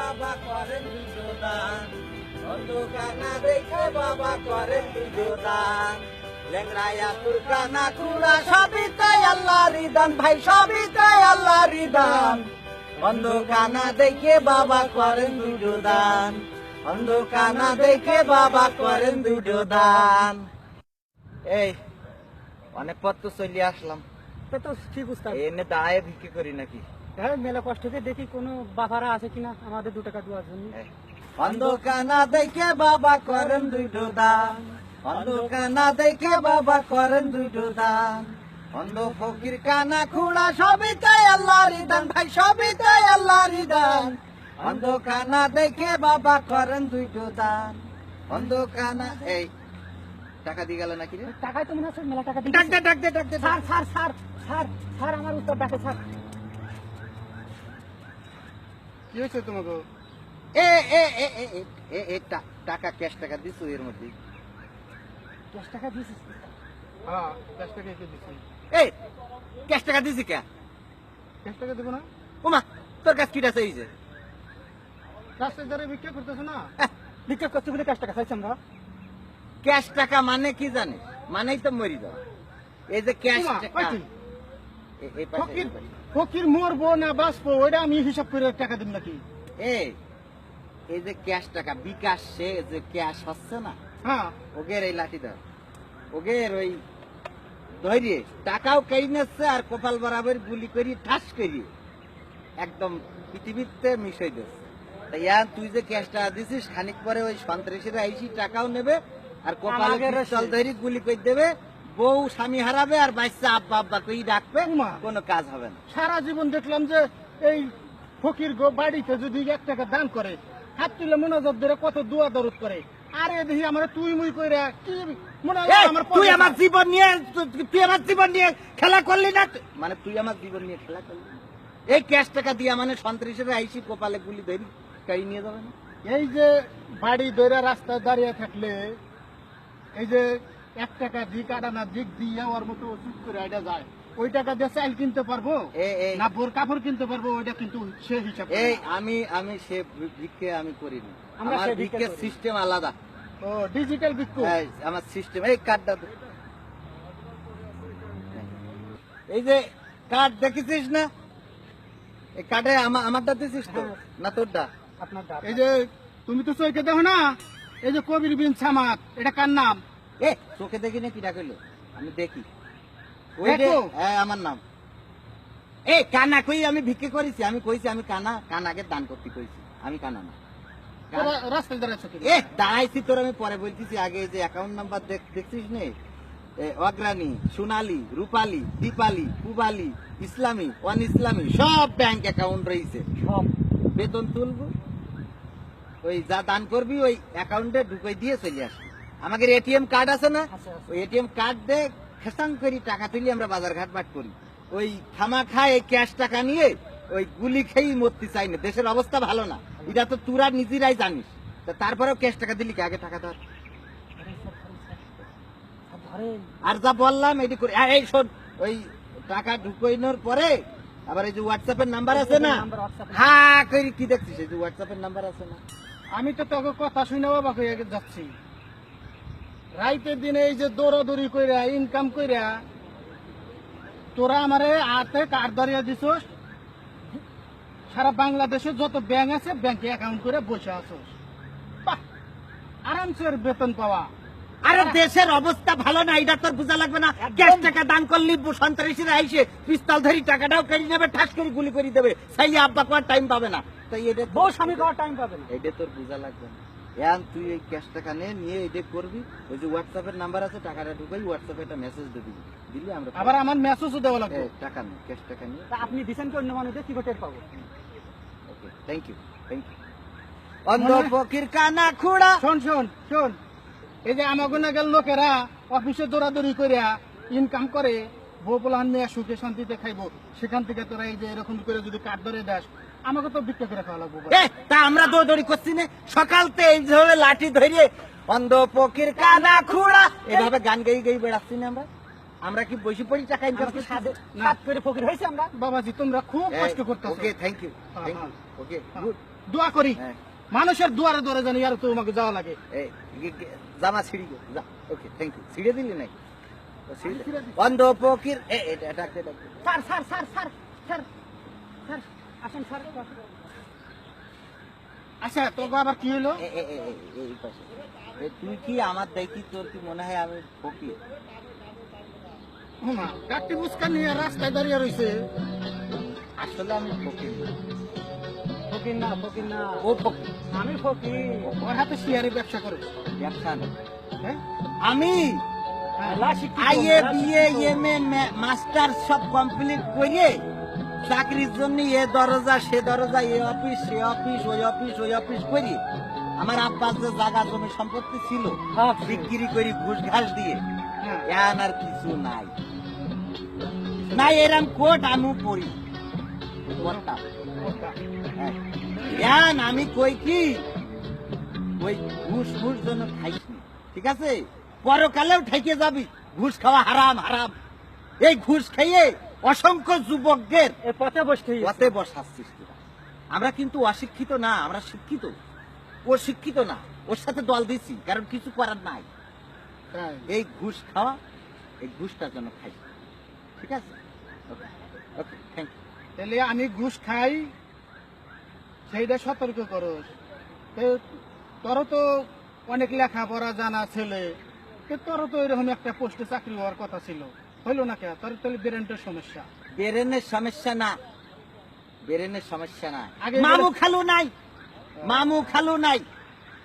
বাবা করেন দুটো দান, অন্ধ কানা দেখে বাবা করেন দুটো দান। লেংরায়া তুরকানা খুড়া সবই তাই আল্লাহর দান, ভাই সবই তাই আল্লাহর দান। অন্ধ কানা দেখে বাবা করেন দুটো দান, অন্ধ কানা দেখে বাবা করেন দুটো দান। এই অনেক পথ তো চলে আসলাম, তা তো ঠিক উস্তাদ। এনে দাঁড়ায় ভিক্ষে করি নাকি? হ্যাঁ, মেলা কষ্টতে দেখি কোনো বাবারা আছে কিনা আমাদের 2 টাকা দেওয়ার জন্য। অন্ধ কানা দেখে বাবা করেন দুটো দান, অন্ধ কানা দেখে বাবা করেন দুটো দান। অন্ধ ফকির কানা খুড়া সবই তাই আল্লাহর দান, ভাই সবই তাই আল্লাহর দান। অন্ধ কানা দেখে বাবা করেন দুটো দান, অন্ধ কানা। এই টাকা দিয়ে গেল নাকি রে? টাকায় তো মনে হচ্ছে মেলা টাকা দিয়ে ডাক দে ডাক দে ডাক দে। Sir sir sir sir sir আমার উত্তর ডাকে স্যার। কি হয়েছে তোমাকে? এ এ এ এ এ এ এ টাকা ক্যাশ টাকা দিছো এর মধ্যে? 10 টাকা দিয়েছিস? হ্যাঁ, 10 টাকা এসে দিচ্ছি। এই ক্যাশ টাকা দিছি কে? 10 টাকা দেবো না? ওমা তোর কাছে কিটা চাইছে? রাস্তায় ধরে বিক্রি করতেছো না? ভিক্ষা করতে বলে 10 টাকা চাইছি আমরা। ক্যাশ টাকা মানে কি জানিস? মানেই তো মরি যাওয়া। এই যে ক্যাশ ওমা, টাকা পাইছি। এই পাশে, ফকির এই পাশে। ফকির মরবো না বাঁচবো ওইটা আমি হিসাব করে টাকা দিব নাকি? এই যে ক্যাশ টাকা বিকাশ সে যে ক্যাশ হচ্ছে না, হ্যাঁ, ওগের এই লাঠি ধর, ওগের ওই ধৈর্য টাকাও কেই নিচ্ছে আর কপাল বরাবর গুলি করি ঠাস করি একদম পৃথিবীতে মিশাই দিচ্ছে। তাই তুই যে ক্যাশ টাকা দিছিস খানিক পরে ওই সন্ত্রাসীরা আইসি টাকাও নেবে আর কপালে আমাদের পিস্তল ধরি গুলি করে দেবে, বউ স্বামী হারাবে আর বাচ্চা আব্বা আব্বা কই ডাকবে, ওমা। কোনো কাজ হবে না। সারা জীবন দেখলাম যে এই ফকির বাড়িতে যদি 1 টাকা দান করে হাত তুলে মোনাজাত ধরে কত দোয়া দরদ করে, আরে দেখি আমার তুই মুই কইরা কি মনে হয় এই, আমার তুই আমার জীবন নিয়ে তুই আমার জীবন নিয়ে খেলা করলি না, মানে তুই আমার জীবন নিয়ে খেলা করলি না? এই ক্যাশ টাকা দিয়া মানে সন্ত্রাসীরা আইসি কপালে গুলি ধরি কাই নিয়ে যাবে না? এই যে বাড়ি ধরে রাস্তায় দাঁড়িয়ে থাকলে এই যে 1 টাকা দিক আডানা দিক দিয়ে ওর মতো চুপ করে এটা যায়, ওই টাকা দিয়ে চাল কিনতে পারবো এই না বোর কাপড় কিনতে পারবো, ওইটা কিন্তু সে হিসাব করে। এই আমি সে ভিক্ষে আমি করিনি, আমরা আমার সে ভিক্ষে ভিক্ষের করি। সিস্টেম আলাদা। ও ডিজিটাল বিক্রি। এই, আমার সিস্টেম এই কার্ডটা দে। এই যে কার্ড দেখেছিস না, এই কার্ডে আমারটা দিছিস তো হ্যাঁ। না তোরটা? আপনার ডাক। এই যে তুমি তো চোখে দেখো না, এই যে কবির বিন সামাদ, এটা কার নাম? এ চোখে দেখি না কি ডাকলো, আমি দেখি ওই যে, দেখো। হ্যাঁ আমার নাম। এই কানা কই আমি ভিক্ষে করেছি, আমি কইছি আমি কানাকে দান করতে কইছি, আমি কানা না। রাস্তায় দাঁড়াচ্ছ তুমি? এ দাঁড়াইছি তোর আমি পরে বলতেছি, আগে যে অ্যাকাউন্ট নাম্বার দেখছিস নে, অগ্রাণী, সোনালী, রূপালী, দীপালি, পুবালি, ইসলামী, অন ইসলামী সব ব্যাংক অ্যাকাউন্ট রয়েছে, সব বেতন তুলবো, ওই যা দান করবি ওই অ্যাকাউন্টে ঢুকাই দিয়ে চলে আসবি। আমাদের এটিএম কার্ড আছে না, আছে, আছে। ওই এটিএম কার্ড দিয়ে খেসাং করি টাকা তুলি আমরা বাজার ঘাট বাট করি। ওই খামা খায় এই ক্যাশ টাকা নিয়ে ওই গুলি খেয়েই মরতে চাই না, দেশের অবস্থা ভালো না, এটা তো তোরা নিজেরাই জানিস। তা তারপরেও ক্যাশ টাকা দিলি কি, আগে টাকা ধর। ধরেন আর যা বললাম এটি করে, এই শোন, ওই টাকা ঢুকাইনোর পরে আবার এই যে হোয়াটসঅ্যাপের নাম্বার আছে না, নাম্বার WhatsApp-এ। হ্যাঁ করি কি দেখছিস, এই যে হোয়াটসঅ্যাপের নাম্বার আছে না, আমি তো তোকে কথা শুনে অবাক হয়ে যাচ্ছি। রাইতের দিনে এই যে দৌড়াদৌড়ি কইরা ইনকাম কইরা তোরা আমারে হাতে কার্ড ধরিয়ে দিছস, সারা বাংলাদেশে যত ব্যাংক আছে ব্যাংকে অ্যাকাউন্ট করে বসে আছোস। বাহ, আরামসে ওর বেতন পাওয়া। আরে দেশের অবস্থা ভালো না, এটা তোর বোঝা লাগবে না? ক্যাশ টাকা দান করলি সন্ত্রাসীরা আইসে পিস্তল ধরি টাকাটাও কেড়ে নেবে, ঠাস করে গুলি করে দেবে, সাইয়া আব্বা কোয়ার টাইম পাবে না। তাই এটা বউ স্বামী খাওয়ার টাইম পাবে না। এটা তোর বোঝা লাগবে না। এখন তুই এই ক্যাশ টাকা নিয়ে এটা করবি, ওই যে হোয়াটসঅ্যাপের নাম্বার আছে, টাকাটা ঢুকাই হোয়াটসঅ্যাপে একটা মেসেজ দিবি, দিলে আমরা আবার আমার মেসেজও দেওয়া লাগবে। টাকা নেই, ক্যাশ টাকা নিয়ে। তা আপনি দিচ্ছেন কি অন্য মানুষদের কি করে টের পাবো? ওকে, থ্যাংক ইউ, থ্যাংক ইউ। অন্ধ ফকির কানা খুড়া। শোন শোন শোন, এই যে আমাকে নাগাল লোকেরা অফিসে দৌড়াদৌড়ি করিয়া ইনকাম করে বউ পোলাহান নিয়ে সুখে শান্তিতে খাইবো, সেখান থেকে তোরা এই যে এরকম করে যদি কাঠ ধরে দেস, আমাকে তো বিক্রি করে খাওয়া লাগবো। তা আমরা দৌড়ি করছি না সকালতে, এই ধরে লাঠি ধরিয়ে অন্ধ ফকির কানা খুড়া এভাবে গান গাই গাই বেড়াচ্ছি না আমরা? আমরা কি বসে পড়ি টাকা ইনকাম আমরা কি করতে? সাত করে ফকির হয়েছে আমরা? বাবাজি তোমরা খুব কষ্ট করতেছো। ওকে, থ্যাংক ইউ, হ্যাঁ, থ্যাংক ইউ, ওকে, গুড। দোয়া করি হ্যাঁ। মানুষের দুয়ারে দুয়ারে জানি আর তোমাকে যাওয়া লাগে। এই জামা ছিড়ি গো, যা ওকে থ্যাংক ইউ। ছিড়ে দিলি নাই ছিঁড়ে দিছি। অন্ধ ফকির এটা ডাকতে ডাকতে sir sir sir sir sir sir আসেন স্যার আসেন। আচ্ছা তো আবার কি হলো? এই পাশে তুই কি আমার দেখি তোর কি মনে হয় আমি ফকির? হুমা কাটি মুস্কান নিয়ে রাস্তায় দাঁড়িয়ে রয়েছে। আসলে আমি ফকির না। ফকির না ফকির না, ও ফকির, আমি ফকির। ওর হাতে শেয়ারে ব্যবসা করে। ব্যবসা না। হ্যাঁ আমি আল্লাহ শিক্ষিত, আইএ আল্লাহ বিএ শিক্ষিত। এমএ মাস্টার সব কমপ্লিট করে চাকরির জন্য এ দরজা সে দরজা, এ অফিস সে অফিস, ওই অফিস ওই অফিস করি। আমার আব্বার যে জায়গা জমি সম্পত্তি ছিল সব বিক্রি করি ঘুষ ঘাস দিয়ে, হ্যাঁ এখন আর কিছু নাই। নাই এরম কোট আমি পড়ি কোটটা। ওটা। হ্যাঁ। এখন আমি কই কি ওই ঘুষ ঘুষ জন্য খাইছি, ঠিক আছে? পরকালেও ঠেকে যাবি, ঘুষ খাওয়া হারাম হারাম। এই ঘুষ খাইয়ে অসংখ্য যুবকদের এ পথে বসতে পথে বসাচ্ছিস তোরা। আমরা কিন্তু অশিক্ষিত না, আমরা শিক্ষিত। ও শিক্ষিত না, ওর সাথে দল দিছি কারণ কিছু করার নাই। তাই। এই ঘুষ খাওয়া, এই ঘুষটার জন্য খাই, ঠিক আছে? ওকে ওকে থ্যাংক ইউ। তাহলে আমি ঘুষ খাই সেইটা সতর্ক করস। তোরও তো অনেক লেখাপড়া জানা ছেলে, তোরও তো এরকম একটা পোস্টে চাকরি হওয়ার কথা ছিল, হইলো না কে? তোর তাহলে ব্রেনের সমস্যা। বেরেনের সমস্যা না, বেরেনের সমস্যা না। আগে মামু খালু নাই, মামু খালু নাই।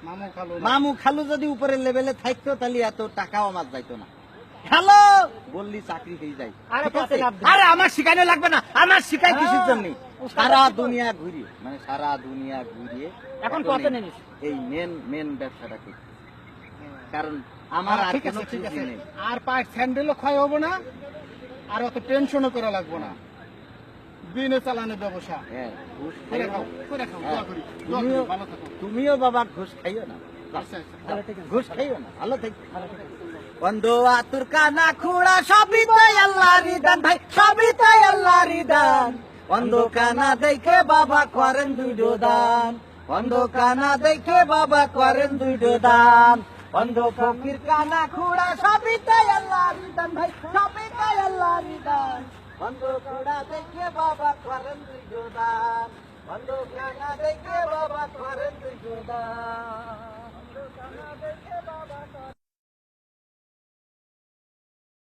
মামু খালো না। মামু খালু যদি উপরের লেভেলে থাকতো তাহলে এত টাকাও আমার যাইতো না। হ্যালো বললি চাকরি হয়ে যায়। আরে ঠিক আছে? পথে লাভ দিন। আরে আমার শিখানো লাগবে না, আমার শিখাই কিসের জন্য? হ্যাঁ। সারা দুনিয়া ঘুরিয়ে, মানে সারা দুনিয়া ঘুরিয়ে এখন এখন পথে এই- নেমেছি। এই মেন ব্যবসাটা করছি। কারণ আমার আর ঠিক কোনো আছে ঠিক পুঁজি আছে, নেই। আর পায়ের স্যান্ডেলও ক্ষয় হবো না, আর অত টেনশনও করা লাগবো না। দিনে চালানোর ব্যবসা হ্যাঁ, ঘুষ করে খাইও খাও, না। করে খাও, হ্যাঁ, দোয়া করি, দোয়া করি, তুমিও- ভালো থাকো। তুমিও বাবা ঘুষ খাইও না। আচ্ছা আচ্ছা। ভালো থেকে ঘুষ খাইও না, ভালো থাকবে। বন্ধু আতুর কানা খুড়া সবই তাই আল্লাহরই দান ভাই, সবই তাই আল্লাহরই দান। অন্ধ কানা দেখে বাবা করেন দুইটো দান, অন্ধ কানা দেখে বাবা করেন দুইটো দান। অন্ধ ফকির কানা খুড়া সবই তাই আল্লাহরই দান ভাই, সবই তাই আল্লাহরই দান। অন্ধ খুড়া দেখে বাবা করেন দুইটো দান, অন্ধ কানা দেখে বাবা করেন দুইটো দান।